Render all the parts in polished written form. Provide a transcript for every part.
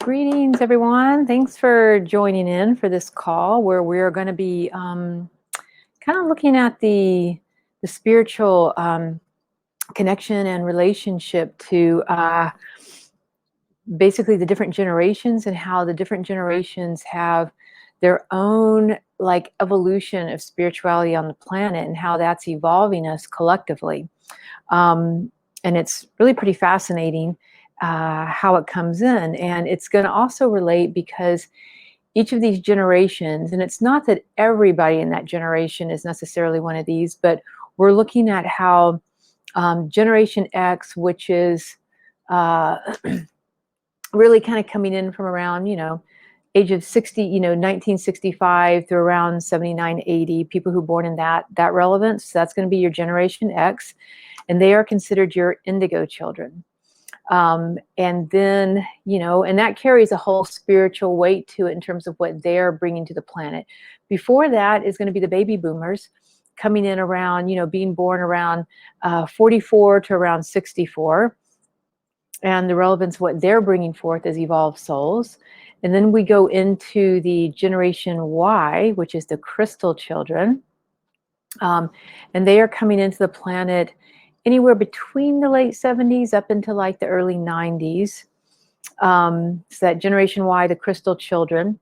Greetings, everyone. Thanks for joining in for this call where we're going to be kind of looking at the spiritual connection and relationship to basically the different generations and how the different generations have their own like evolution of spirituality on the planet and how that's evolving us collectively. And it's really pretty fascinating how it comes in. And it's going to also relate because each of these generations, and it's not that everybody in that generation is necessarily one of these, but we're looking at how Generation X, which is really kind of coming in from around, age of 60, 1965 through around 79, 80, people who are born in that relevance. So that's going to be your Generation X, and they are considered your indigo children. And then, and that carries a whole spiritual weight to it in terms of what they're bringing to the planet. Before that is going to be the baby boomers coming in around, being born around 44 to around 64. And the relevance of what they're bringing forth as evolved souls. And then we go into the Generation Y, which is the crystal children. And they are coming into the planet anywhere between the late 70s up into like the early 90s. So that Generation Y, the crystal children.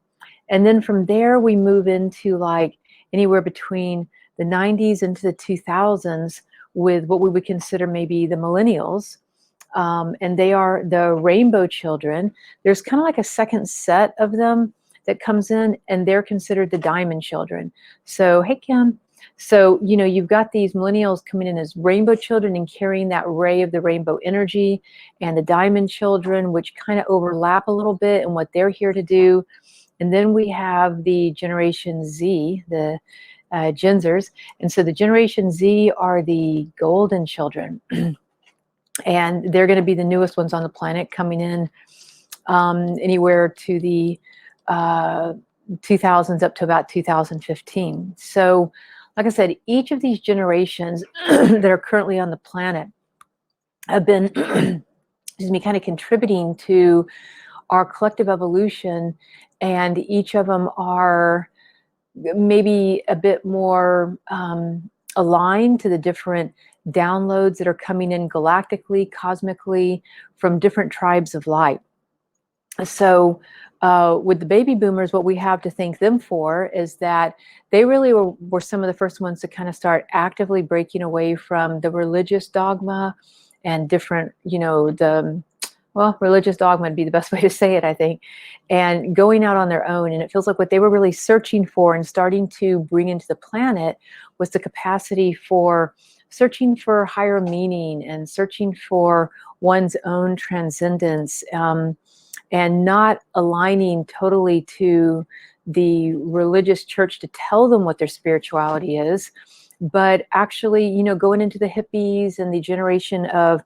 And then from there, we move into like anywhere between the 90s into the 2000s with what we would consider maybe the millennials. And they are the rainbow children. There's kind of like a second set of them that comes in, and they're considered the diamond children. So, hey, Kim. So, you've got these millennials coming in as rainbow children and carrying that ray of the rainbow energy, and the diamond children, which kind of overlap a little bit in what they're here to do. And then we have the Generation Z, the Genzers. And so the Generation Z are the golden children. And they're going to be the newest ones on the planet, coming in anywhere to the 2000s up to about 2015. So, like I said, each of these generations that are currently on the planet have been, excuse me, kind of contributing to our collective evolution, and each of them are maybe a bit more aligned to the different downloads that are coming in galactically, cosmically, from different tribes of light. So with the baby boomers, what we have to thank them for is that they really were some of the first ones to kind of start actively breaking away from the religious dogma and different, religious dogma would be the best way to say it, I think, and going out on their own. And it feels like what they were really searching for and starting to bring into the planet was the capacity for searching for higher meaning and searching for one's own transcendence, and not aligning totally to the religious church to tell them what their spirituality is, but actually, going into the hippies and the generation of,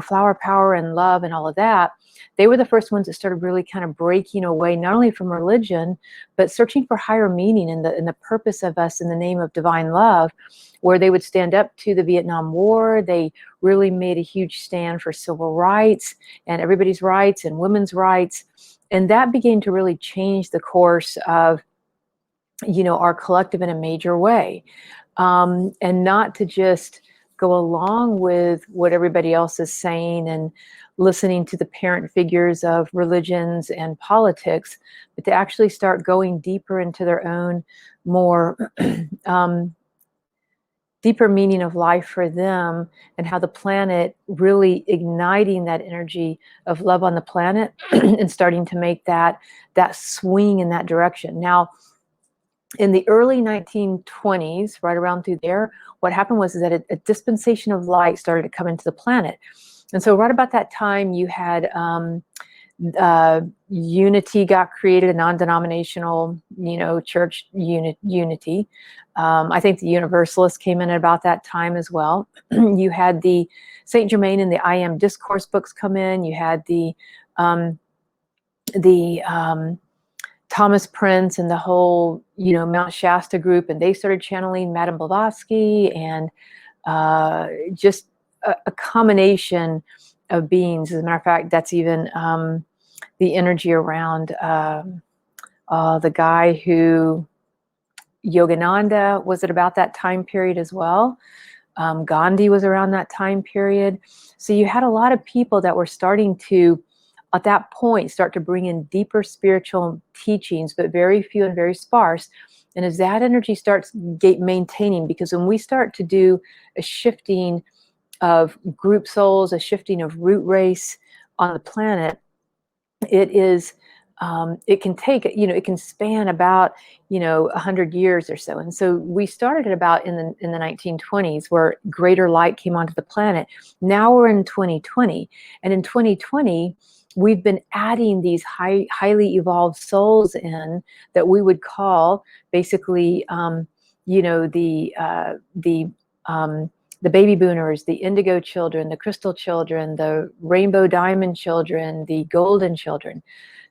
flower power and love and all of that. They were the first ones that started really kind of breaking away, not only from religion, but searching for higher meaning in the purpose of us in the name of divine love, where they would stand up to the Vietnam War. They really made a huge stand for civil rights and everybody's rights and women's rights. And that began to really change the course of, our collective in a major way. And not to just go along with what everybody else is saying and listening to the parent figures of religions and politics, but to actually start going deeper into their own more deeper meaning of life for them, and how the planet really igniting that energy of love on the planet and starting to make that swing in that direction. Now, in the early 1920s, right around through there, what happened was that a dispensation of light started to come into the planet. And so right about that time, you had unity got created, a non-denominational, church unity. I think the Universalists came in at about that time as well. You had the Saint Germain and the I Am Discourse books come in. You had the Thomas Prince and the whole, Mount Shasta group, and they started channeling Madame Blavatsky, and just a combination of beings. As a matter of fact, that's even the energy around the guy who, Yogananda, was at about that time period as well. Gandhi was around that time period. So you had a lot of people that were starting to, at that point, start to bring in deeper spiritual teachings, but very few and very sparse. And as that energy starts maintaining, because when we start to do a shifting of group souls, a shifting of root race on the planet, it is, it can take, it can span about, 100 years or so. And so we started at about in the 1920s, where greater light came onto the planet. Now we're in 2020, and in 2020, we've been adding these highly evolved souls in that we would call basically, the baby boomers, the indigo children, the crystal children, the rainbow diamond children, the golden children.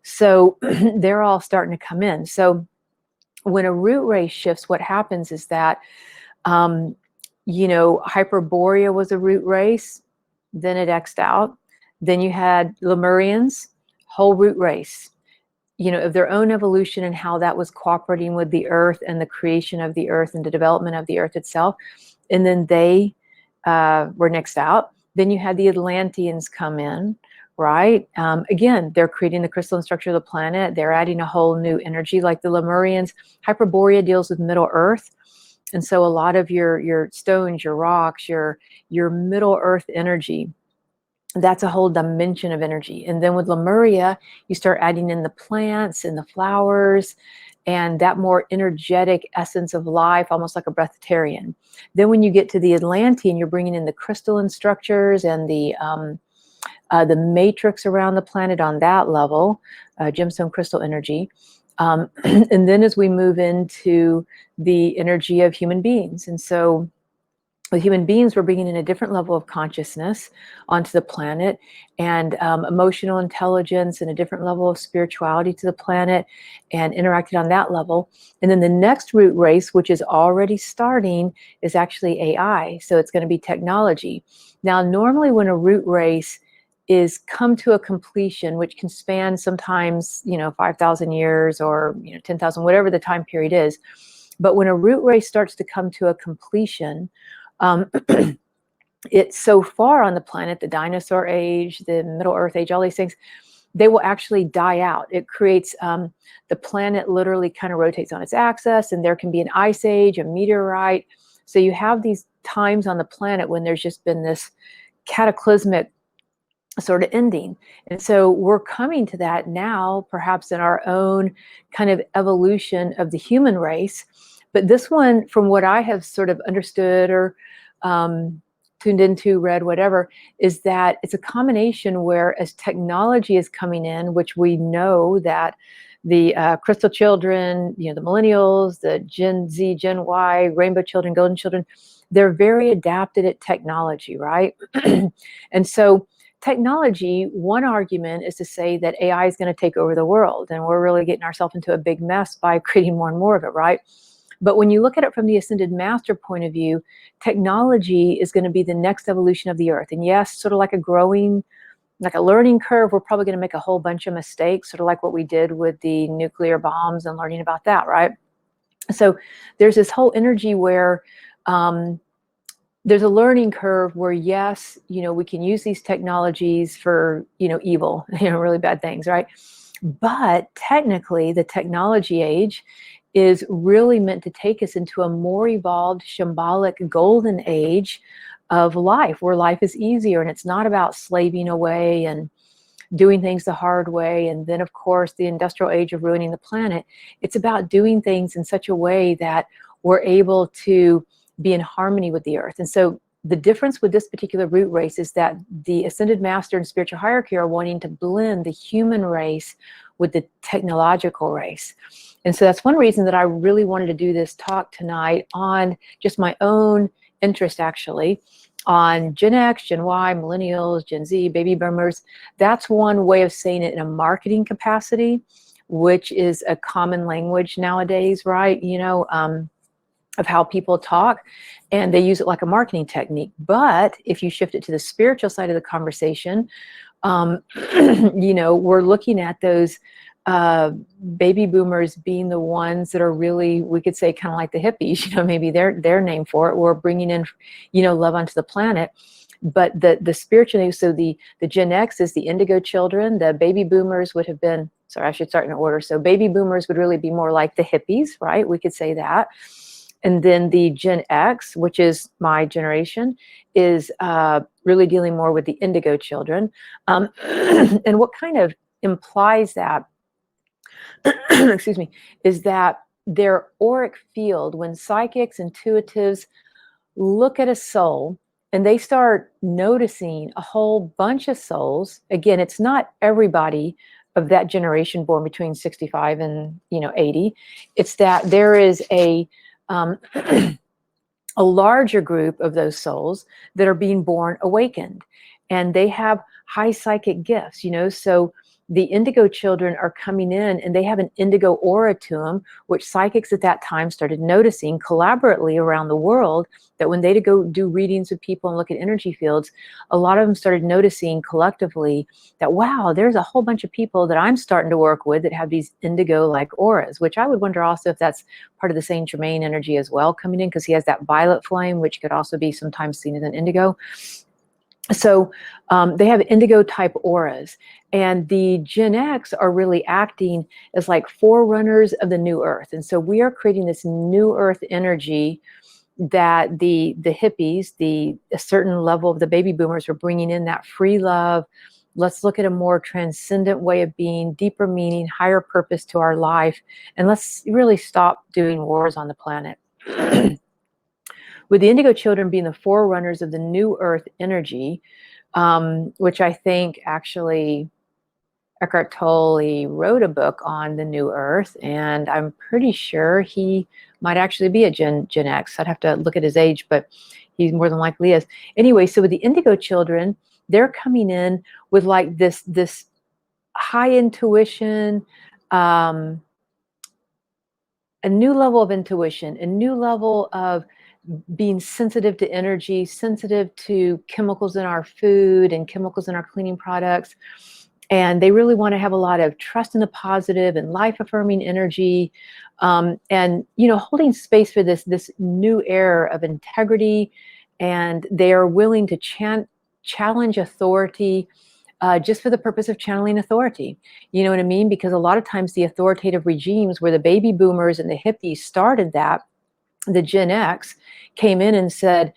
So they're all starting to come in. So when a root race shifts, what happens is that, Hyperborea was a root race, then it X'd out. Then you had Lemurians, whole root race, of their own evolution and how that was cooperating with the earth and the creation of the earth and the development of the earth itself. And then they were next out. Then you had the Atlanteans come in, right? Again, they're creating the crystalline structure of the planet. They're adding a whole new energy, like the Lemurians. Hyperborea deals with Middle Earth. And so a lot of your stones, your rocks, your Middle Earth energy, that's a whole dimension of energy. And then with Lemuria, you start adding in the plants and the flowers and that more energetic essence of life, almost like a breatharian. Then when you get to the Atlantean, you're bringing in the crystalline structures and the matrix around the planet on that level, gemstone crystal energy. And then as we move into the energy of human beings. And so with human beings, we're bringing in a different level of consciousness onto the planet, and emotional intelligence and a different level of spirituality to the planet, and interacting on that level. And then the next root race, which is already starting, is actually AI. So it's going to be technology. Now, normally when a root race is come to a completion, which can span sometimes, 5,000 years or 10,000, whatever the time period is. But when a root race starts to come to a completion, it's so far on the planet, the dinosaur age, the Middle Earth age, all these things, they will actually die out. It creates, the planet literally kind of rotates on its axis, and there can be an ice age, a meteorite. So you have these times on the planet when there's just been this cataclysmic sort of ending. And so we're coming to that now, perhaps in our own kind of evolution of the human race. But this one, from what I have sort of understood or tuned into, read, whatever, is that it's a combination where as technology is coming in, which we know that the crystal children, the millennials, the Gen Z, Gen Y, rainbow children, golden children, they're very adapted at technology, right? And so technology, one argument is to say that AI is going to take over the world, and we're really getting ourselves into a big mess by creating more and more of it, right? But when you look at it from the Ascended Master point of view, technology is going to be the next evolution of the earth. And yes, sort of like a learning curve, we're probably going to make a whole bunch of mistakes, sort of like what we did with the nuclear bombs and learning about that, right? So there's this whole energy where there's a learning curve where, yes, we can use these technologies for, evil, really bad things, right? But technically, the technology age is really meant to take us into a more evolved, shambolic, golden age of life, where life is easier, and it's not about slaving away and doing things the hard way. And then, of course, the industrial age of ruining the planet. It's about doing things in such a way that we're able to be in harmony with the earth. And so the difference with this particular root race is that the Ascended Master and spiritual hierarchy are wanting to blend the human race with the technological race. And so that's one reason that I really wanted to do this talk tonight on just my own interest, actually, on Gen X, Gen Y, millennials, Gen Z, baby boomers. That's one way of saying it in a marketing capacity, which is a common language nowadays, right? Of how people talk, and they use it like a marketing technique. But if you shift it to the spiritual side of the conversation, We're looking at those baby boomers being the ones that are really, we could say, kind of like the hippies, maybe their name for it. We're bringing in, love onto the planet. But the spiritual, so the Gen X is the indigo children. The baby boomers would have been, sorry, I should start in order. So baby boomers would really be more like the hippies, right? We could say that. And then the Gen X, which is my generation, is really dealing more with the indigo children. And what kind of implies that, excuse me, is that their auric field, when psychics, intuitives look at a soul and they start noticing a whole bunch of souls, again, it's not everybody of that generation born between 65 and 80. It's that there is a a larger group of those souls that are being born awakened, and they have high psychic gifts, so the indigo children are coming in and they have an indigo aura to them, which psychics at that time started noticing collaboratively around the world, that when they go do readings with people and look at energy fields, a lot of them started noticing collectively that, wow, there's a whole bunch of people that I'm starting to work with that have these indigo like auras, which I would wonder also if that's part of the Saint Germain energy as well coming in, because he has that violet flame, which could also be sometimes seen as an indigo. So they have indigo type auras, and the Gen X are really acting as like forerunners of the new earth. And so we are creating this new earth energy that the hippies, a certain level of the baby boomers, are bringing in, that free love. Let's look at a more transcendent way of being, deeper meaning, higher purpose to our life, and let's really stop doing wars on the planet. With the indigo children being the forerunners of the new earth energy, which I think actually Eckhart Tolle wrote a book on the new earth, and I'm pretty sure he might actually be a Gen X. I'd have to look at his age, but he more than likely is. Anyway, so with the indigo children, they're coming in with like this high intuition, a new level of intuition, a new level of being sensitive to energy, sensitive to chemicals in our food and chemicals in our cleaning products. And they really want to have a lot of trust in the positive and life affirming energy, and holding space for this new era of integrity. And they are willing to challenge authority, just for the purpose of channeling authority. You know what I mean? Because a lot of times the authoritative regimes, where the baby boomers and the hippies started that, the Gen X came in and said,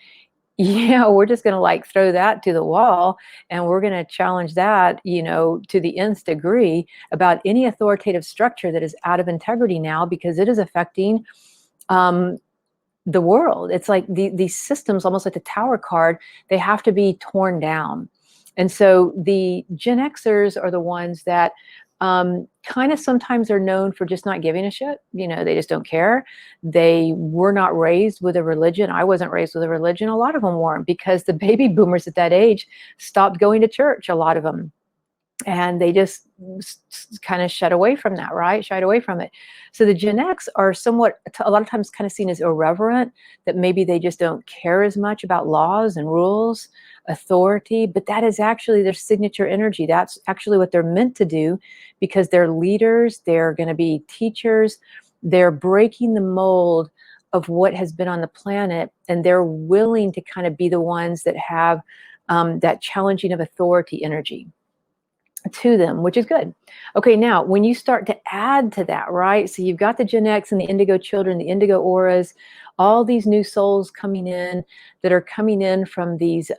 yeah, we're just going to like throw that to the wall, and we're going to challenge that, to the nth degree, about any authoritative structure that is out of integrity now, because it is affecting the world. It's like these systems, almost like the Tower card, they have to be torn down. And so the Gen Xers are the ones that kind of sometimes are known for just not giving a shit. They just don't care. They were not raised with a religion. I wasn't raised with a religion. A lot of them weren't, because the baby boomers at that age stopped going to church, a lot of them. And they just kind of shied away from that, right? Shied away from it. So the Gen X are somewhat, a lot of times, kind of seen as irreverent, that maybe they just don't care as much about laws and rules, authority, but that is actually their signature energy. That's actually what they're meant to do, because they're leaders, they're going to be teachers, they're breaking the mold of what has been on the planet, and they're willing to kind of be the ones that have that challenging of authority energy to them, which is good. Okay, now when you start to add to that, right? So you've got the Gen X and the indigo children, the indigo auras, all these new souls coming in that are coming in from these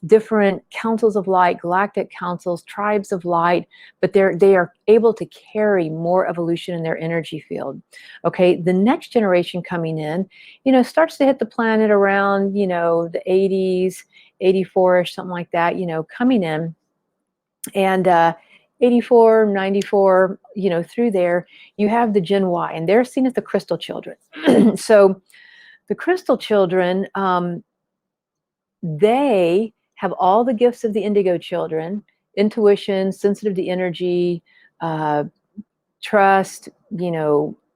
different councils of light, galactic councils, tribes of light, but they are able to carry more evolution in their energy field. Okay, the next generation coming in, starts to hit the planet around, the 80s, 84ish, something like that, coming in. And 84, 94, through there, you have the Gen Y, and they're seen as the crystal children. So the crystal children, they have all the gifts of the indigo children: intuition, sensitive to energy, trust,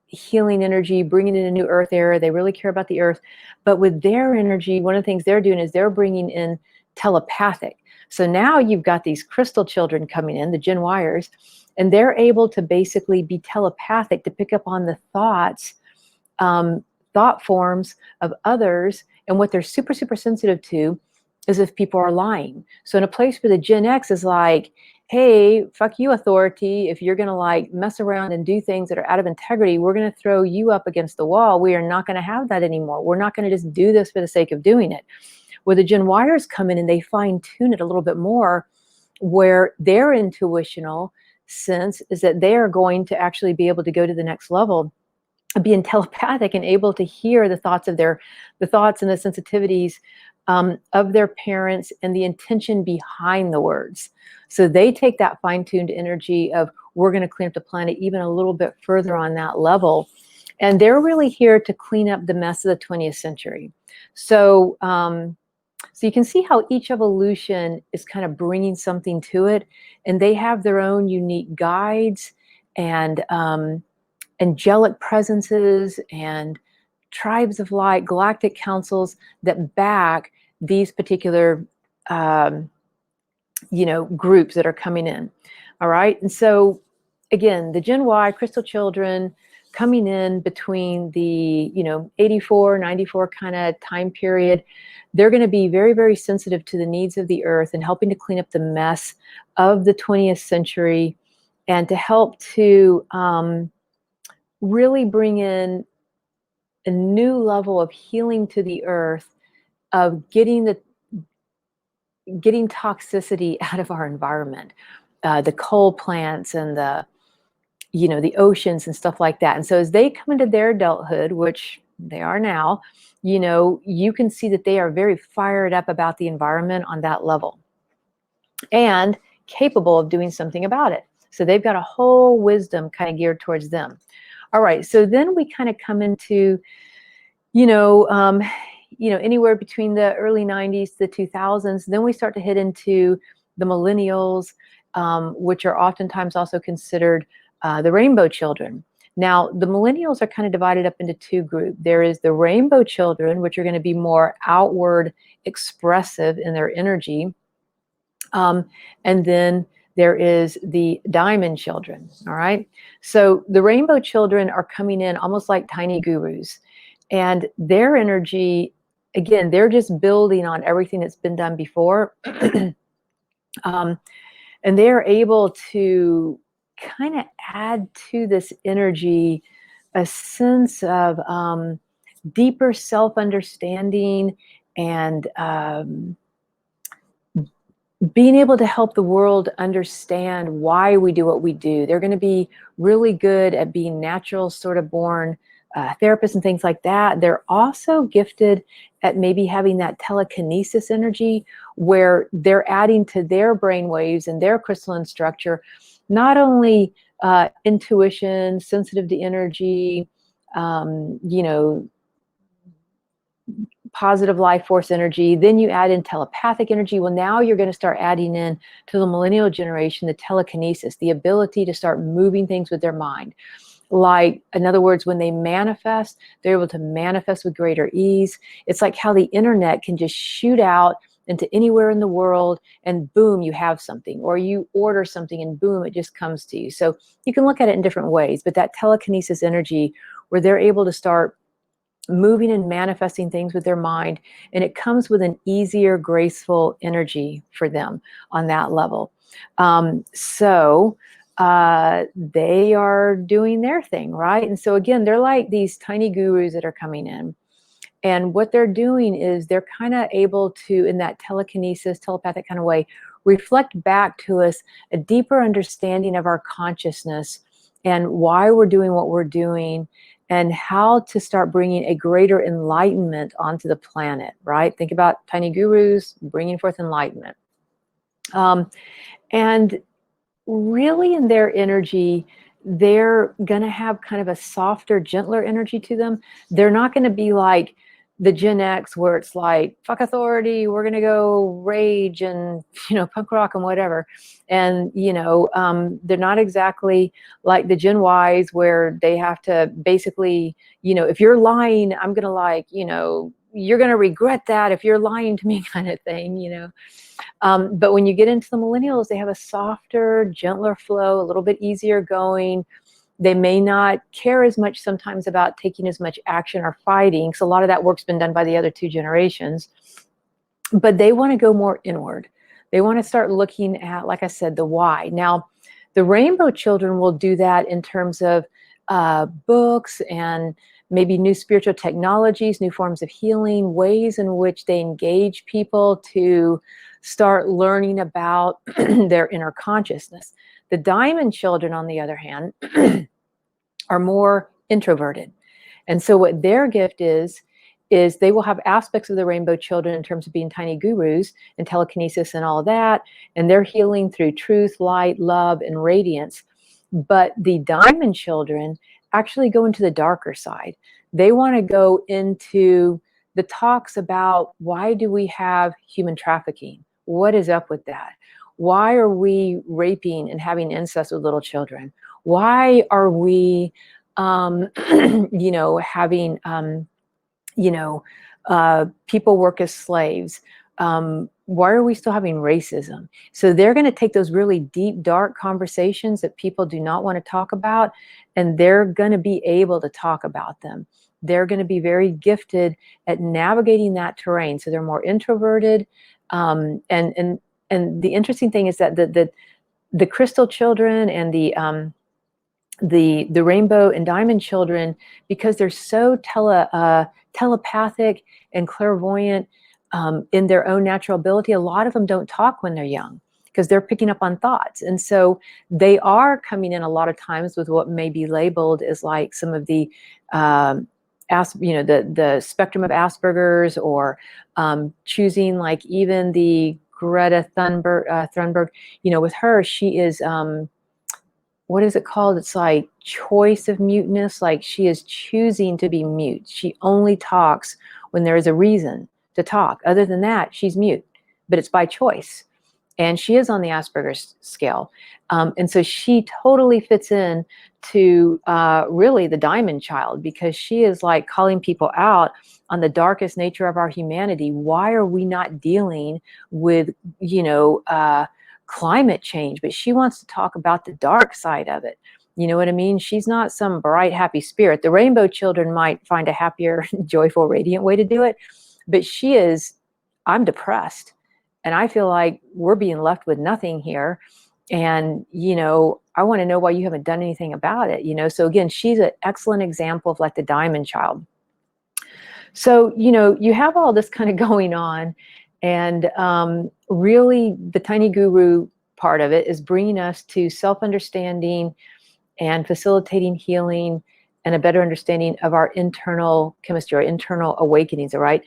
healing energy, bringing in a new earth era. They really care about the earth. But with their energy, one of the things they're doing is they're bringing in telepathic. So now you've got these crystal children coming in, the GenYers, and they're able to basically be telepathic to pick up on the thoughts, thought forms of others. And what they're super, super sensitive to is if people are lying. So in a place where the Gen X is like, hey, fuck you, authority. If you're going to like mess around and do things that are out of integrity, we're going to throw you up against the wall. We are not going to have that anymore. We're not going to just do this for the sake of doing it. Where the Gen Yers come in and they fine tune it a little bit more, where their intuitional sense is that they are going to actually be able to go to the next level, being telepathic and able to hear the thoughts of the thoughts and the sensitivities of their parents and the intention behind the words. So they take that fine-tuned energy of, we're going to clean up the planet even a little bit further on that level. And they're really here to clean up the mess of the 20th century. So, so you can see how each evolution is kind of bringing something to it, and they have their own unique guides and angelic presences and tribes of light, galactic councils that back these particular, groups that are coming in. All right. And so again, the Gen Y crystal children coming in between the, 84, 94 kind of time period, they're going to be very, very sensitive to the needs of the earth and helping to clean up the mess of the 20th century and to help to really bring in a new level of healing to the earth, of getting toxicity out of our environment, the coal plants and the oceans and stuff like that. And so as they come into their adulthood, which they are now, you can see that they are very fired up about the environment on that level and capable of doing something about it. So they've got a whole wisdom kind of geared towards them. All right, so then we kind of come into, anywhere between the early 90s to the 2000s. Then we start to hit into the millennials, which are oftentimes also considered the rainbow children. Now, the millennials are kind of divided up into two groups. There is the rainbow children, which are going to be more outward expressive in their energy. And then there is the diamond children, all right? So the rainbow children are coming in almost like tiny gurus. And their energy, again, they're just building on everything that's been done before. And they're able to kind of add to this energy a sense of deeper self-understanding and being able to help the world understand why we do what we do. They're going to be really good at being natural, sort of born therapists and things like that. They're also gifted at maybe having that telekinesis energy where they're adding to their brain waves and their crystalline structure, not only intuition, sensitive to energy, positive life force energy, then you add in telepathic energy. Well, now you're going to start adding in to the millennial generation, the telekinesis, the ability to start moving things with their mind. Like, in other words, when they manifest, they're able to manifest with greater ease. It's like how the internet can just shoot out into anywhere in the world and boom, you have something, or you order something and boom, it just comes to you. So you can look at it in different ways, but that telekinesis energy where they're able to start moving and manifesting things with their mind, and it comes with an easier, graceful energy for them on that level. So they are doing their thing, right? And so again, they're like these tiny gurus that are coming in. And what they're doing is they're kind of able to, in that telekinesis, telepathic kind of way, reflect back to us a deeper understanding of our consciousness and why we're doing what we're doing and how to start bringing a greater enlightenment onto the planet, right? Think about tiny gurus bringing forth enlightenment. And really in their energy, they're going to have kind of a softer, gentler energy to them. They're not going to be like the Gen X where it's like, fuck authority, we're going to go rage and, punk rock and whatever. And, they're not exactly like the Gen Ys where they have to basically, if you're lying, I'm going to you're going to regret that if you're lying to me kind of thing, But when you get into the millennials, they have a softer, gentler flow, a little bit easier going. They may not care as much sometimes about taking as much action or fighting, because a lot of that work's been done by the other two generations. But they want to go more inward. They want to start looking at, like I said, the why. Now, the rainbow children will do that in terms of books and maybe new spiritual technologies, new forms of healing, ways in which they engage people to start learning about their inner consciousness. The diamond children, on the other hand, are more introverted. And so what their gift is they will have aspects of the rainbow children in terms of being tiny gurus and telekinesis and all that. And they're healing through truth, light, love, and radiance. But the diamond children actually go into the darker side. They want to go into the talks about, why do we have human trafficking? What is up with that? Why are we raping and having incest with little children? Why are we, having, people work as slaves? Why are we still having racism? So they're going to take those really deep, dark conversations that people do not want to talk about, and they're going to be able to talk about them. They're going to be very gifted at navigating that terrain. So they're more introverted. And the interesting thing is that the crystal children and the rainbow and diamond children, because they're so telepathic and clairvoyant in their own natural ability, a lot of them don't talk when they're young because they're picking up on thoughts. And so they are coming in a lot of times with what may be labeled as like some of the the spectrum of Asperger's, or choosing, like even the Greta Thunberg, with her, she is what is it called? It's like choice of muteness. Like, she is choosing to be mute. She only talks when there is a reason to talk. Other than that, she's mute, but it's by choice. And she is on the Asperger's scale. And so she totally fits in to really the diamond child, because she is like calling people out on the darkest nature of our humanity. Why are we not dealing with, climate change? But she wants to talk about the dark side of it. You know what I mean? She's not some bright, happy spirit. The rainbow children might find a happier, joyful, radiant way to do it. But she is, I'm depressed. And I feel like we're being left with nothing here. And, I want to know why you haven't done anything about it. So again, she's an excellent example of like the diamond child. So, you have all this kind of going on. And really, the tiny guru part of it is bringing us to self-understanding and facilitating healing and a better understanding of our internal chemistry, our internal awakenings, all right?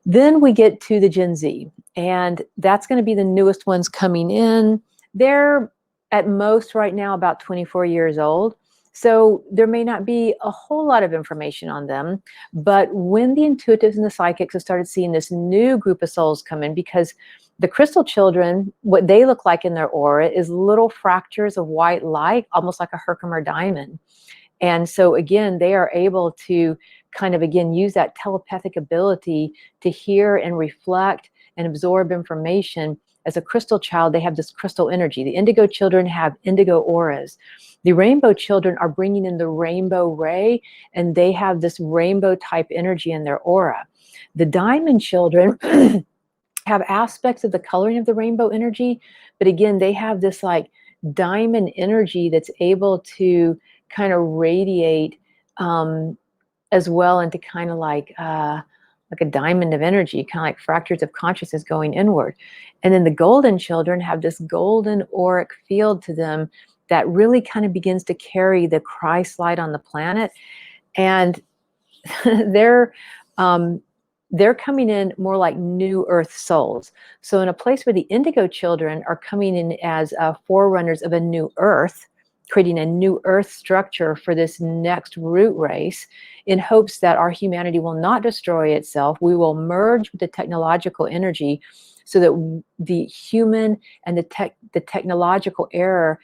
Then we get to the Gen Z, and that's going to be the newest ones coming in. They're at most right now about 24 years old. So there may not be a whole lot of information on them, but when the intuitives and the psychics have started seeing this new group of souls come in, because the crystal children, what they look like in their aura is little fractures of white light, almost like a Herkimer diamond. And so again, they are able to kind of, again, use that telepathic ability to hear and reflect and absorb information. As a crystal child, they have this crystal energy. The indigo children have indigo auras. The rainbow children are bringing in the rainbow ray, and they have this rainbow type energy in their aura. The diamond children have aspects of the coloring of the rainbow energy, but again, they have this like diamond energy that's able to kind of radiate as well into kind of like a diamond of energy, kind of like fractures of consciousness going inward. And then the golden children have this golden auric field to them that really kind of begins to carry the Christ light on the planet. And they're coming in more like new earth souls. So in a place where the indigo children are coming in as forerunners of a new earth, creating a new earth structure for this next root race, in hopes that our humanity will not destroy itself. We will merge with the technological energy so that the human and the technological era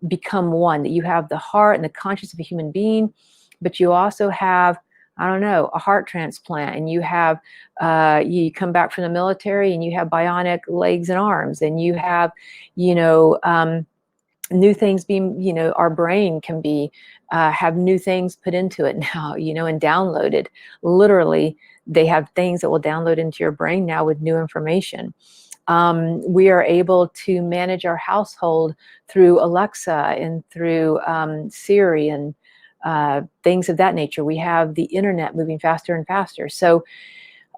become one, that you have the heart and the conscience of a human being, but you also have I don't know, a heart transplant, and you have, you come back from the military and you have bionic legs and arms, and you have, you know, new things being, you know, our brain can be, have new things put into it now, you know, and downloaded. Literally, they have things that will download into your brain now with new information. We are able to manage our household through Alexa and through Siri and things of that nature. We have the internet moving faster and faster. So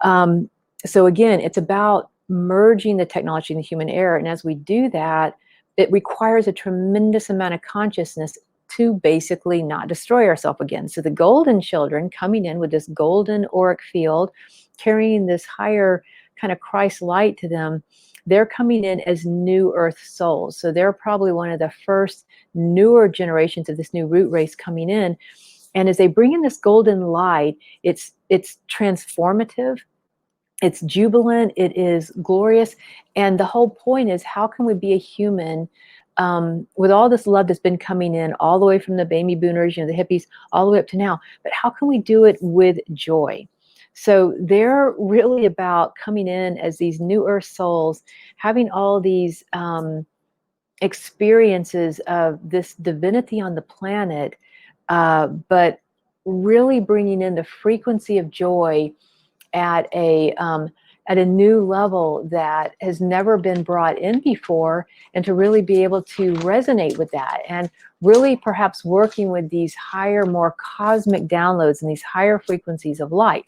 again, it's about merging the technology and the human error. And as we do that, it requires a tremendous amount of consciousness to basically not destroy ourselves again. So the golden children coming in with this golden auric field, carrying this higher kind of Christ light to them, they're coming in as new earth souls. So they're probably one of the first newer generations of this new root race coming in. And as they bring in this golden light, it's transformative, it's jubilant, it is glorious. And the whole point is, how can we be a human with all this love that's been coming in all the way from the baby boomers, you know, the hippies, all the way up to now, but how can we do it with joy? So they're really about coming in as these new earth souls, having all these experiences of this divinity on the planet, but really bringing in the frequency of joy at a new level that has never been brought in before, and to really be able to resonate with that, and really perhaps working with these higher, more cosmic downloads and these higher frequencies of light.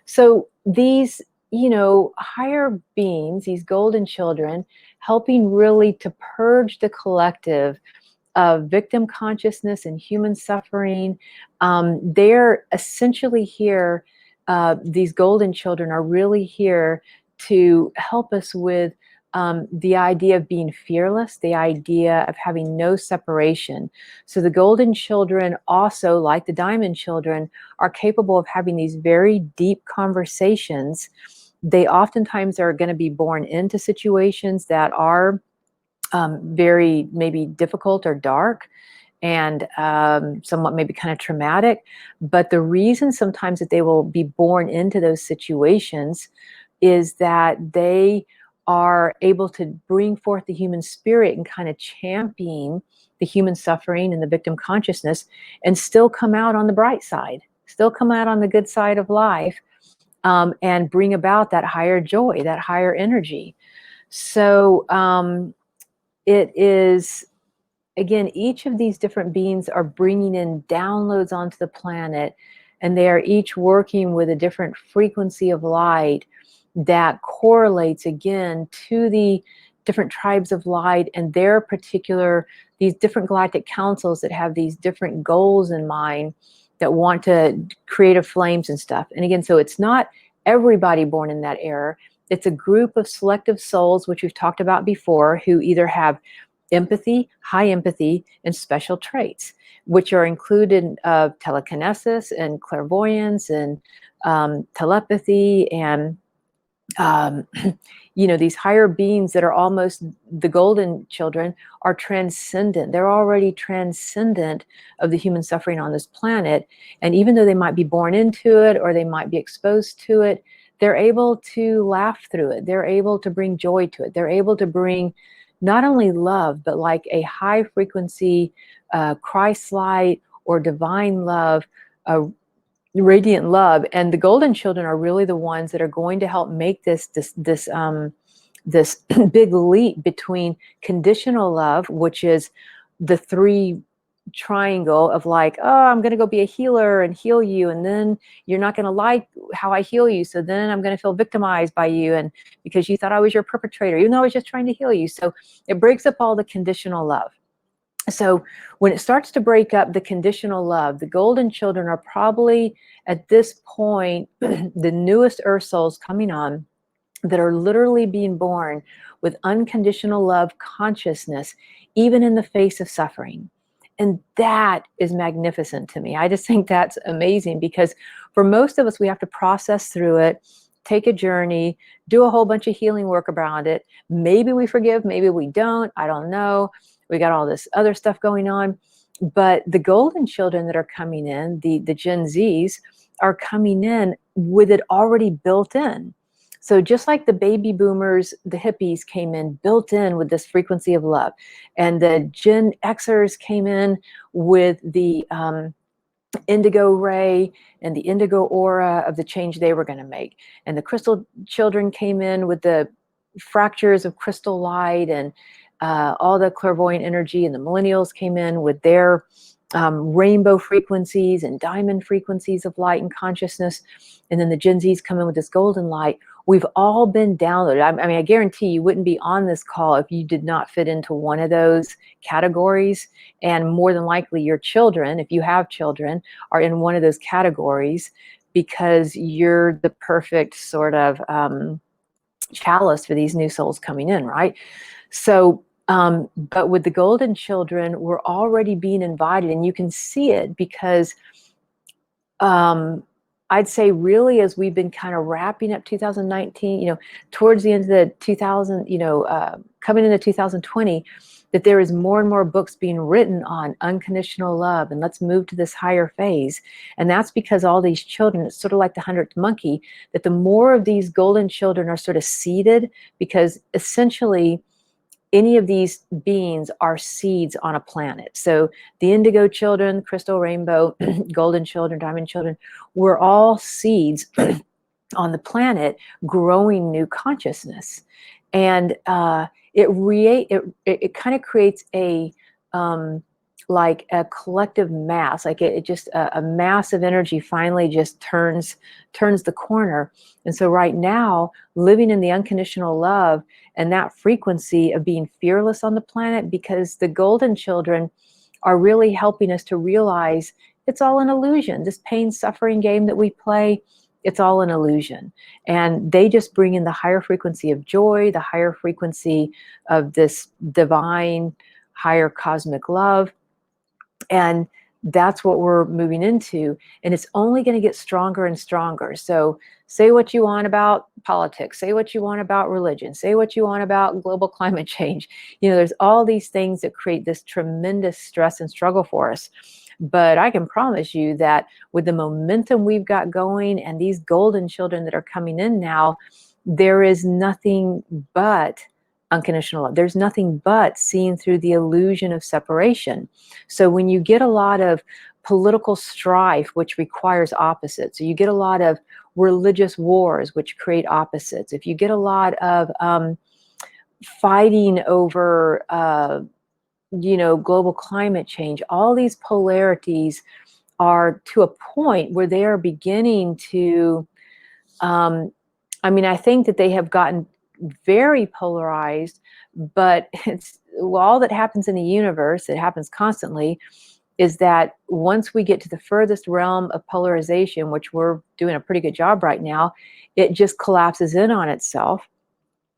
So these, you know, higher beings, these golden children, helping really to purge the collective of victim consciousness and human suffering. They're essentially here, these golden children are really here to help us with the idea of being fearless, the idea of having no separation. So the golden children also, like the diamond children, are capable of having these very deep conversations. They oftentimes are going to be born into situations that are very maybe difficult or dark, and somewhat maybe kind of traumatic. But the reason sometimes that they will be born into those situations is that they are able to bring forth the human spirit and kind of champion the human suffering and the victim consciousness, and still come out on the bright side, still come out on the good side of life, and bring about that higher joy, that higher energy. So it is, again, each of these different beings are bringing in downloads onto the planet, and they are each working with a different frequency of light that correlates again to the different tribes of light and their particular, these different galactic councils that have these different goals in mind, that want to create a flames and stuff. And again, so it's not everybody born in that era. It's a group of selective souls, which we've talked about before, who either have empathy, high empathy, and special traits, which are included of telekinesis and clairvoyance and telepathy, and you know, these higher beings that are almost, the golden children are transcendent. They're already transcendent of the human suffering on this planet. And even though they might be born into it or they might be exposed to it, they're able to laugh through it. They're able to bring joy to it. They're able to bring not only love, but like a high frequency Christ light or divine love, radiant love. And the golden children are really the ones that are going to help make this big leap between conditional love, which is the three triangle of like, oh, I'm going to go be a healer and heal you, and then you're not going to like how I heal you, so then I'm going to feel victimized by you, and because you thought I was your perpetrator, even though I was just trying to heal you. So it breaks up all the conditional love. So when it starts to break up the conditional love, the golden children are probably at this point the newest earth souls coming on, that are literally being born with unconditional love consciousness, even in the face of suffering. And that is magnificent to me. I just think that's amazing, because for most of us, we have to process through it, take a journey, do a whole bunch of healing work around it. Maybe we forgive, maybe we don't, I don't know. We got all this other stuff going on. But the golden children that are coming in, the Gen Zs, are coming in with it already built in. So just like the baby boomers, the hippies came in built in with this frequency of love, and the Gen Xers came in with the indigo ray and the indigo aura of the change they were going to make. And the crystal children came in with the fractures of crystal light and all the clairvoyant energy. And the millennials came in with their rainbow frequencies and diamond frequencies of light and consciousness. And then the Gen Zs come in with this golden light. We've all been downloaded. I mean, I guarantee you wouldn't be on this call if you did not fit into one of those categories. And more than likely your children, if you have children, are in one of those categories, because you're the perfect sort of chalice for these new souls coming in, right? So, but with the golden children, we're already being invited, and you can see it because I'd say really as we've been kind of wrapping up 2019, towards the end of the 2000, coming into 2020, that there is more and more books being written on unconditional love, and let's move to this higher phase. And that's because all these children, it's sort of like the 100th monkey, that the more of these golden children are sort of seeded, because essentially any of these beings are seeds on a planet. So the indigo children, crystal rainbow, golden children, diamond children, we're all seeds on the planet growing new consciousness. And it kind of creates a like a collective mass, like it just a mass of energy finally just turns the corner. And so right now, living in the unconditional love and that frequency of being fearless on the planet, because the golden children are really helping us to realize it's all an illusion. This pain, suffering game that we play, it's all an illusion. And they just bring in the higher frequency of joy, the higher frequency of this divine, higher cosmic love. And that's what we're moving into. And it's only going to get stronger and stronger. So say what you want about politics, say what you want about religion, say what you want about global climate change. There's all these things that create this tremendous stress and struggle for us. But I can promise you that with the momentum we've got going and these golden children that are coming in now, there is nothing but unconditional love. There's nothing but seeing through the illusion of separation. So when you get a lot of political strife, which requires opposites, so you get a lot of religious wars, which create opposites, if you get a lot of fighting over global climate change, all these polarities are to a point where they are beginning to I think that they have gotten very polarized, but all that happens in the universe, it happens constantly, is that once we get to the furthest realm of polarization, which we're doing a pretty good job right now, it just collapses in on itself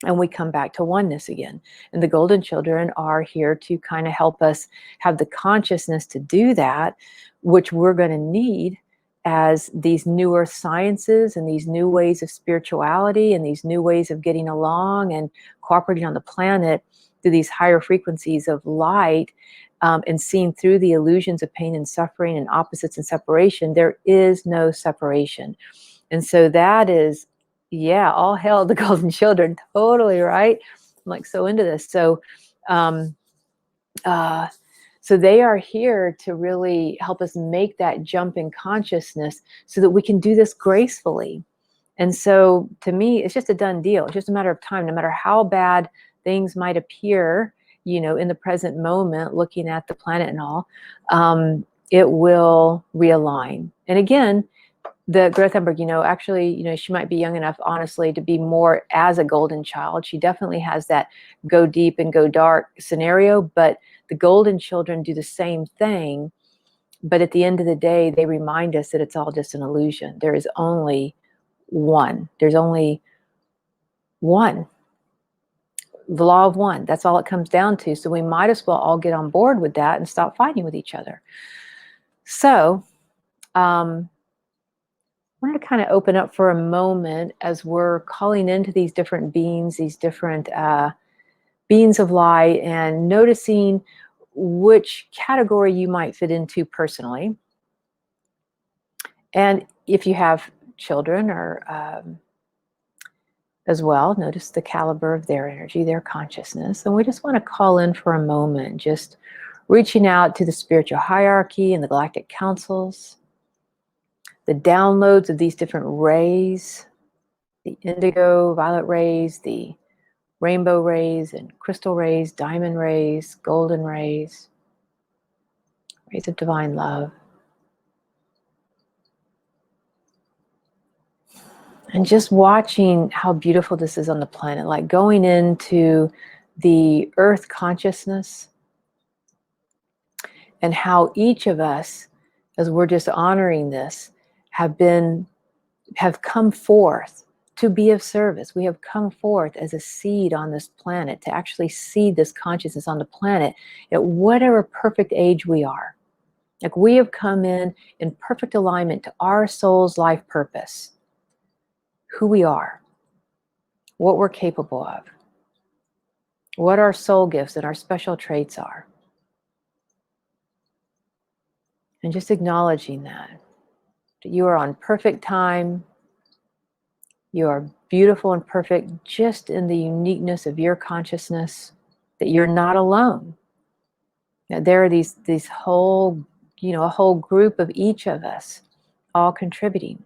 and we come back to oneness again. And the golden children are here to kind of help us have the consciousness to do that, which we're going to need as these newer sciences and these new ways of spirituality and these new ways of getting along and cooperating on the planet through these higher frequencies of light, and seeing through the illusions of pain and suffering and opposites and separation. There is no separation. And so that is, all hail the golden children. Totally right. I'm like so into this. So so they are here to really help us make that jump in consciousness so that we can do this gracefully. And so to me, it's just a done deal. It's just a matter of time. No matter how bad things might appear, in the present moment, looking at the planet and all, it will realign. And again, the Greta Thunberg, actually, she might be young enough, honestly, to be more as a golden child. She definitely has that go deep and go dark scenario, but the golden children do the same thing. But at the end of the day, they remind us that it's all just an illusion. There is only one. There's only one. The law of one. That's all it comes down to. So we might as well all get on board with that and stop fighting with each other. So, I wanted to kind of open up for a moment as we're calling into these different beings, these different beings of light, and noticing which category you might fit into personally. And if you have children or as well, notice the caliber of their energy, their consciousness. And we just want to call in for a moment, just reaching out to the spiritual hierarchy and the galactic councils, the downloads of these different rays, the indigo, violet rays, the rainbow rays and crystal rays, diamond rays, golden rays, rays of divine love. And just watching how beautiful this is on the planet, like going into the earth consciousness and how each of us, as we're just honoring this, have come forth to be of service. We have come forth as a seed on this planet to actually seed this consciousness on the planet at whatever perfect age we are. Like we have come in perfect alignment to our soul's life purpose, who we are, what we're capable of, what our soul gifts and our special traits are. And just acknowledging that you are on perfect time. You are beautiful and perfect just in the uniqueness of your consciousness, that you're not alone. That there are these whole, a whole group of each of us all contributing.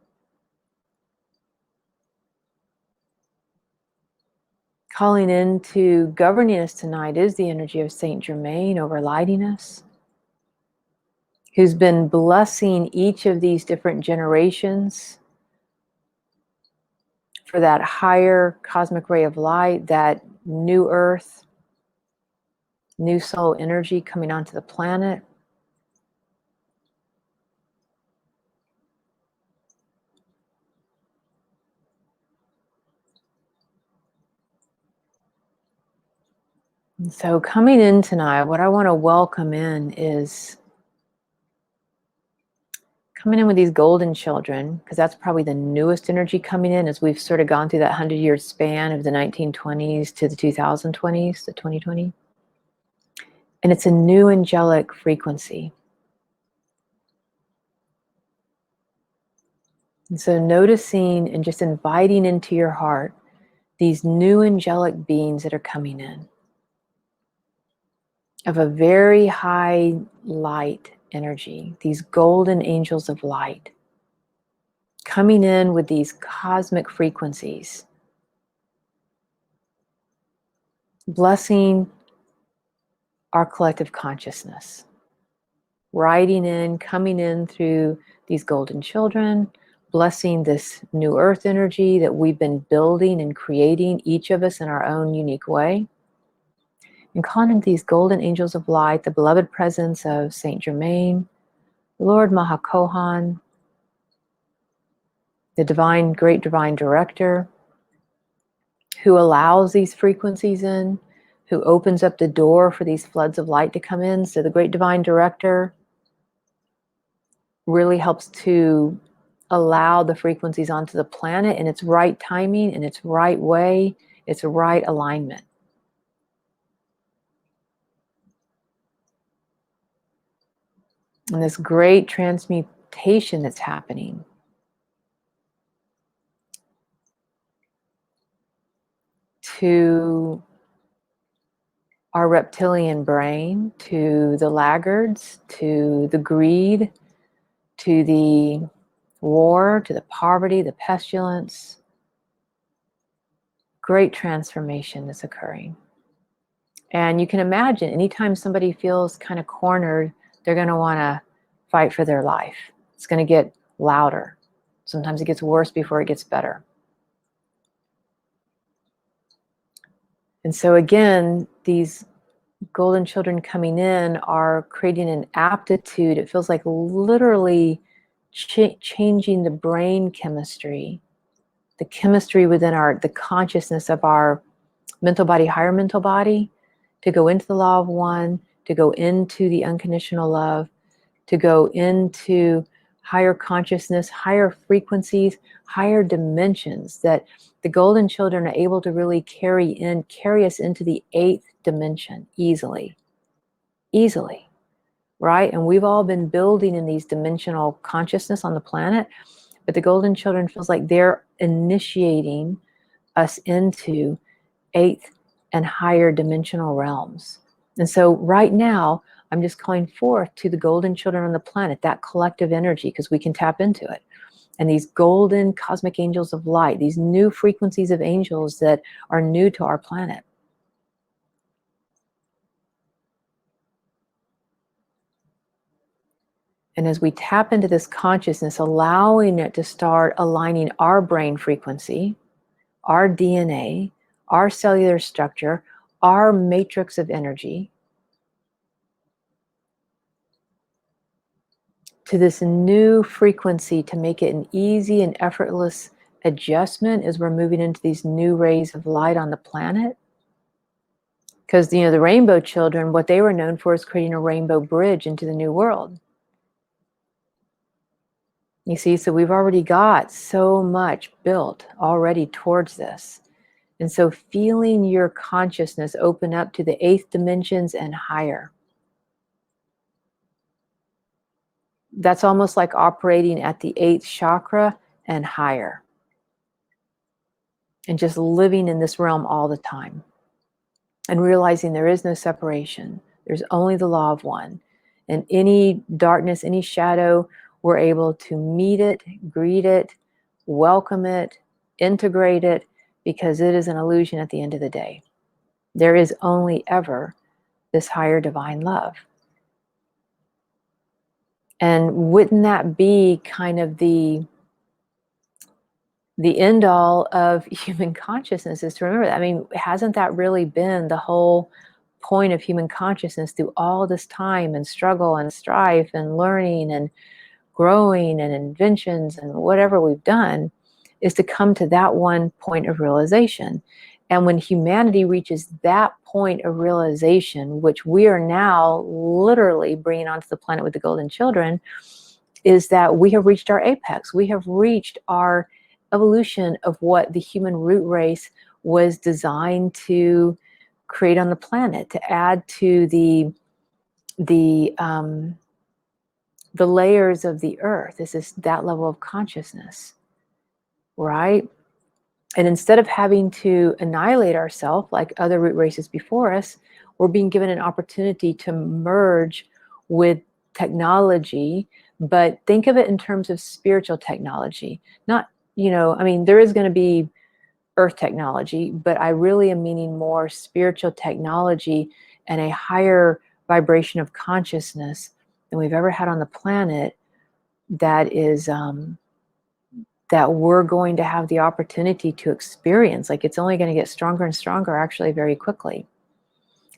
Calling into governing us tonight is the energy of Saint Germain overlighting us, who's been blessing each of these different generations for that higher cosmic ray of light, that new earth, new soul energy coming onto the planet. And so coming in tonight, what I want to welcome in is coming in with these golden children, because that's probably the newest energy coming in as we've sort of gone through that 100-year span of the 1920s to the 2020s, the 2020. And it's a new angelic frequency. And so noticing and just inviting into your heart these new angelic beings that are coming in of a very high light energy, these golden angels of light coming in with these cosmic frequencies, blessing our collective consciousness, riding in, coming in through these golden children, blessing this new earth energy that we've been building and creating, each of us in our own unique way. And calling in these golden angels of light, the beloved presence of Saint Germain, Lord Mahakohan, the great divine director, who allows these frequencies in, who opens up the door for these floods of light to come in. So the great divine director really helps to allow the frequencies onto the planet in its right timing, in its right way, its right alignment. And this great transmutation that's happening to our reptilian brain, to the laggards, to the greed, to the war, to the poverty, the pestilence. Great transformation is occurring. And you can imagine anytime somebody feels kind of cornered, they're going to want to fight for their life. It's going to get louder. Sometimes it gets worse before it gets better. And so again, these golden children coming in are creating an aptitude. It feels like literally changing the brain chemistry, the chemistry within the consciousness of our mental body, higher mental body, to go into the law of one, to go into the unconditional love, to go into higher consciousness, higher frequencies, higher dimensions, that the golden children are able to really carry us into the 8th dimension easily. right? And we've all been building in these dimensional consciousness on the planet, but the golden children feels like they're initiating us into eighth and higher dimensional realms. And so right now, I'm just calling forth to the golden children on the planet, that collective energy, because we can tap into it. And these golden cosmic angels of light, these new frequencies of angels that are new to our planet. And as we tap into this consciousness, allowing it to start aligning our brain frequency, our DNA, our cellular structure, our matrix of energy, to this new frequency, to make it an easy and effortless adjustment as we're moving into these new rays of light on the planet. Because, the rainbow children, what they were known for is creating a rainbow bridge into the new world. You see, so we've already got so much built already towards this. And so feeling your consciousness open up to the eighth dimensions and higher. That's almost like operating at the eighth chakra and higher. And just living in this realm all the time. And realizing there is no separation. There's only the law of one. And any darkness, any shadow, we're able to meet it, greet it, welcome it, integrate it, because it is an illusion at the end of the day. There is only ever this higher divine love. And wouldn't that be kind of the end all of human consciousness, is to remember that? I mean, hasn't that really been the whole point of human consciousness through all this time and struggle and strife and learning and growing and inventions and whatever we've done, is to come to that one point of realization. And when humanity reaches that point of realization, which we are now literally bringing onto the planet with the golden children, is that we have reached our apex. We have reached our evolution of what the human root race was designed to create on the planet, to add to the layers of the earth. This is that level of consciousness, right? And instead of having to annihilate ourselves like other root races before us, we're being given an opportunity to merge with technology. But think of it in terms of spiritual technology. Not, there is going to be earth technology, but I really am meaning more spiritual technology and a higher vibration of consciousness than we've ever had on the planet, that is that we're going to have the opportunity to experience. Like, it's only going to get stronger and stronger, actually, very quickly.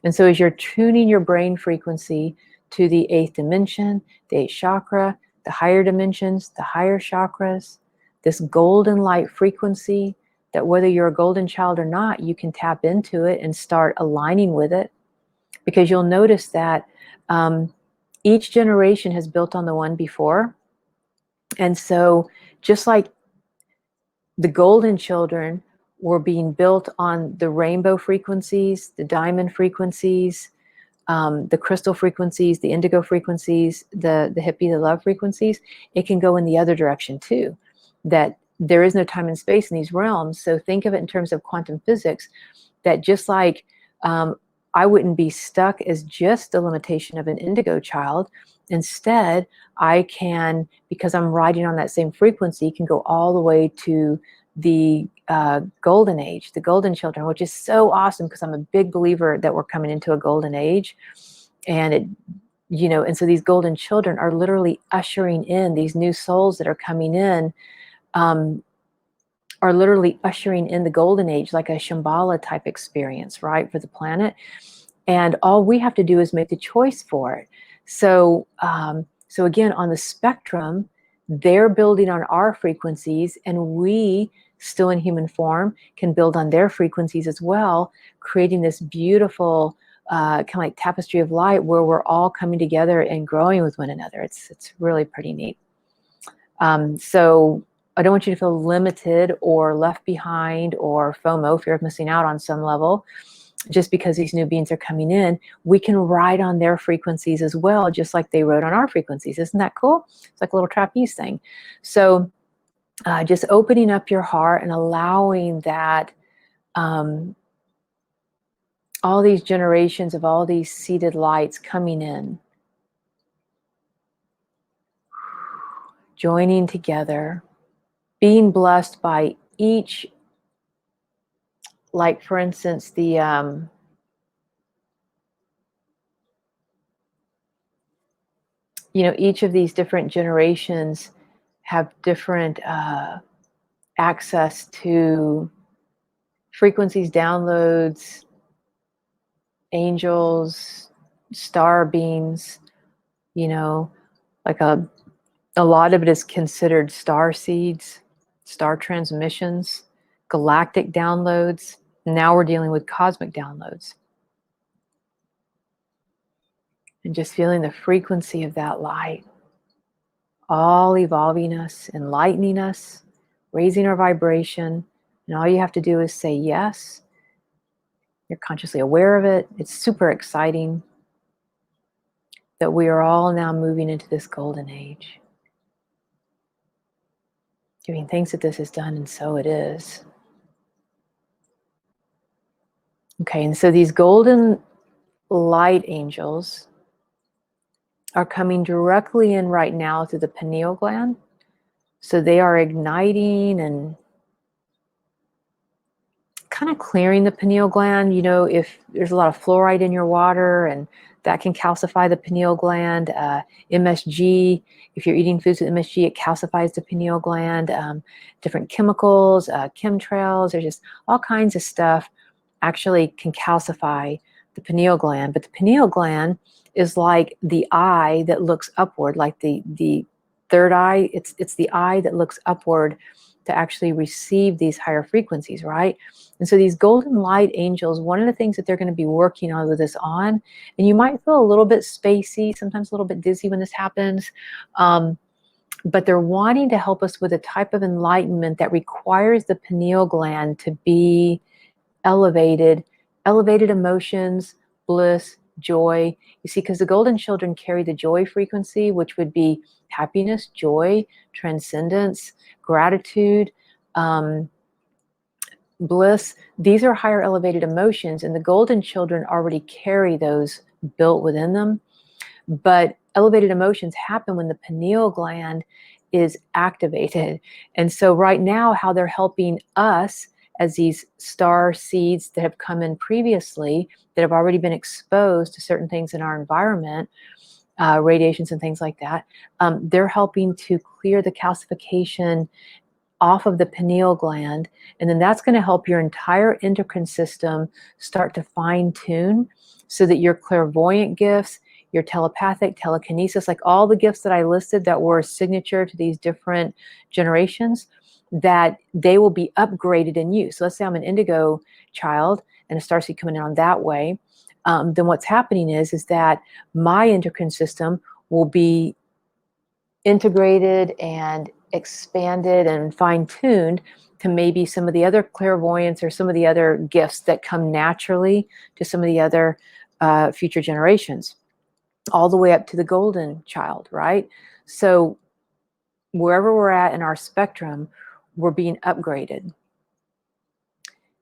And so as you're tuning your brain frequency to the eighth dimension, the eighth chakra, the higher dimensions, the higher chakras, this golden light frequency, that whether you're a golden child or not, you can tap into it and start aligning with it. Because you'll notice that each generation has built on the one before. And so just like the golden children were being built on the rainbow frequencies, the diamond frequencies, the crystal frequencies, the indigo frequencies, the hippie, the love frequencies, it can go in the other direction too. That there is no time and space in these realms. So think of it in terms of quantum physics, that just like I wouldn't be stuck as just the limitation of an indigo child. Instead, I can, because I'm riding on that same frequency, can go all the way to the golden age, the golden children, which is so awesome, because I'm a big believer that we're coming into a golden age. And it, and so these golden children are literally ushering in these new souls that are coming in, are literally ushering in the golden age, like a Shambhala type experience, right, for the planet. And all we have to do is make the choice for it. So, so again, on the spectrum, they're building on our frequencies, and we, still in human form, can build on their frequencies as well, creating this beautiful kind of like tapestry of light where we're all coming together and growing with one another. It's really pretty neat. So I don't want you to feel limited or left behind or FOMO, fear of missing out, on some level. just because these new beings are coming in, we can ride on their frequencies as well, just like they rode on our frequencies. Isn't that cool? It's like a little trapeze thing. So just opening up your heart and allowing that all these generations of all these seated lights coming in, joining together, being blessed by each, like for instance, the each of these different generations have different access to frequencies, downloads, angels, star beings, like a lot of it is considered star seeds, star transmissions, galactic downloads. Now we're dealing with cosmic downloads. And just feeling the frequency of that light, all evolving us, enlightening us, raising our vibration. And all you have to do is say yes. You're consciously aware of it. It's super exciting that we are all now moving into this golden age. Giving thanks that this is done, and so it is. Okay, and so these golden light angels are coming directly in right now through the pineal gland. So they are igniting and kind of clearing the pineal gland. If there's a lot of fluoride in your water, and that can calcify the pineal gland. MSG, if you're eating foods with MSG, it calcifies the pineal gland. Different chemicals, chemtrails, there's just all kinds of stuff actually can calcify the pineal gland. But the pineal gland is like the eye that looks upward, like the third eye. It's the eye that looks upward to actually receive these higher frequencies, right? And so these golden light angels, one of the things that they're going to be working on with this on, and you might feel a little bit spacey, sometimes a little bit dizzy when this happens, but they're wanting to help us with a type of enlightenment that requires the pineal gland to be elevated emotions, bliss, joy. You see, because the golden children carry the joy frequency, which would be happiness, joy, transcendence, gratitude, bliss. These are higher elevated emotions, and the golden children already carry those built within them. But elevated emotions happen when the pineal gland is activated. And so right now, how they're helping us as these star seeds that have come in previously, that have already been exposed to certain things in our environment, radiations and things like that, they're helping to clear the calcification off of the pineal gland. And then that's going to help your entire endocrine system start to fine tune so that your clairvoyant gifts, your telepathic, telekinesis, like all the gifts that I listed that were signature to these different generations, that they will be upgraded in you. So let's say I'm an indigo child and a starseed coming in on that way. Then what's happening is that my endocrine system will be integrated and expanded and fine-tuned to maybe some of the other clairvoyance or some of the other gifts that come naturally to some of the other future generations, all the way up to the golden child, right? So wherever we're at in our spectrum, we're being upgraded.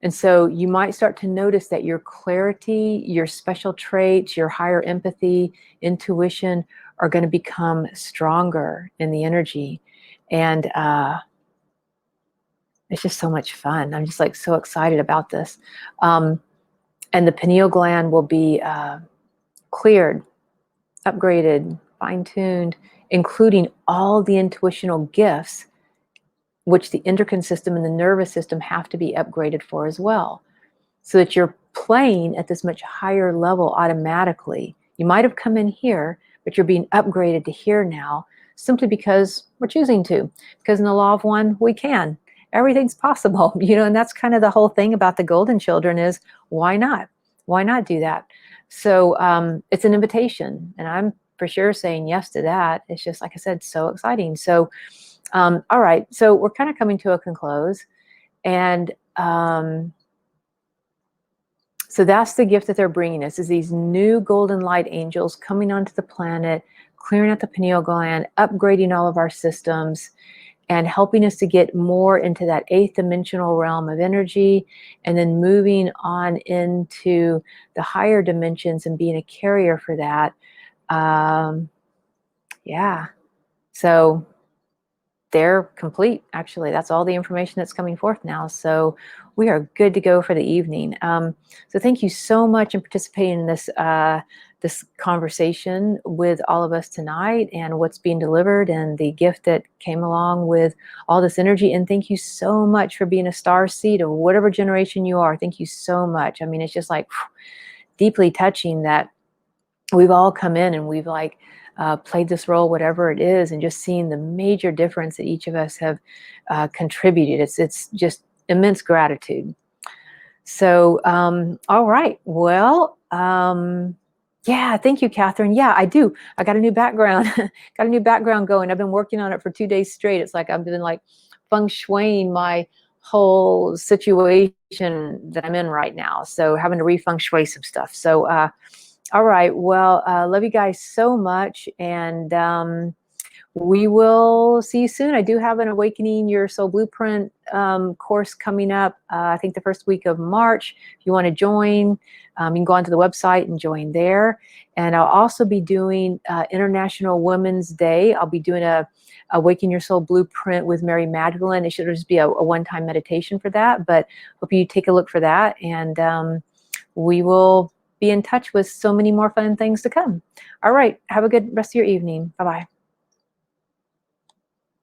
And so you might start to notice that your clarity, your special traits, your higher empathy, intuition are going to become stronger in the energy. And it's just so much fun. I'm just like so excited about this. And the pineal gland will be cleared, upgraded, fine-tuned, including all the intuitional gifts, which the endocrine system and the nervous system have to be upgraded for as well, so that you're playing at this much higher level automatically. You might have come in here, but you're being upgraded to here now, simply because we're choosing to. Because in the law of one, we can. Everything's possible, and that's kind of the whole thing about the golden children is, why not? Why not do that? So it's an invitation, and I'm for sure saying yes to that. It's just, like I said, so exciting. So, all right, so we're kind of coming to a close. And So that's the gift that they're bringing us, is these new golden light angels coming onto the planet, clearing out the pineal gland, upgrading all of our systems, and helping us to get more into that 8th dimensional realm of energy, and then moving on into the higher dimensions and being a carrier for that. Yeah. So they're complete, actually. That's all the information that's coming forth now. So we are good to go for the evening. So thank you so much in participating in this conversation with all of us tonight, and what's being delivered, and the gift that came along with all this energy. And thank you so much for being a star seed of whatever generation you are. Thank you so much. I mean, it's just like deeply touching that we've all come in and we've like played this role, whatever it is, and just seeing the major difference that each of us have contributed. It's just immense gratitude. So, all right. Well, yeah, thank you, Catherine. Yeah, I do. I got a new background, got a new background going. I've been working on it for 2 days straight. It's like I've been like feng shuiing my whole situation that I'm in right now. So having to re-feng shui some stuff. So, all right. Well, love you guys so much. And we will see you soon. I do have an Awakening Your Soul Blueprint course coming up, I think the first week of March. If you want to join, you can go onto the website and join there. And I'll also be doing International Women's Day. I'll be doing a Awaken Your Soul Blueprint with Mary Magdalene. It should just be a one-time meditation for that, but hope you take a look for that. And we will be in touch with so many more fun things to come. All right. Have a good rest of your evening. Bye-bye.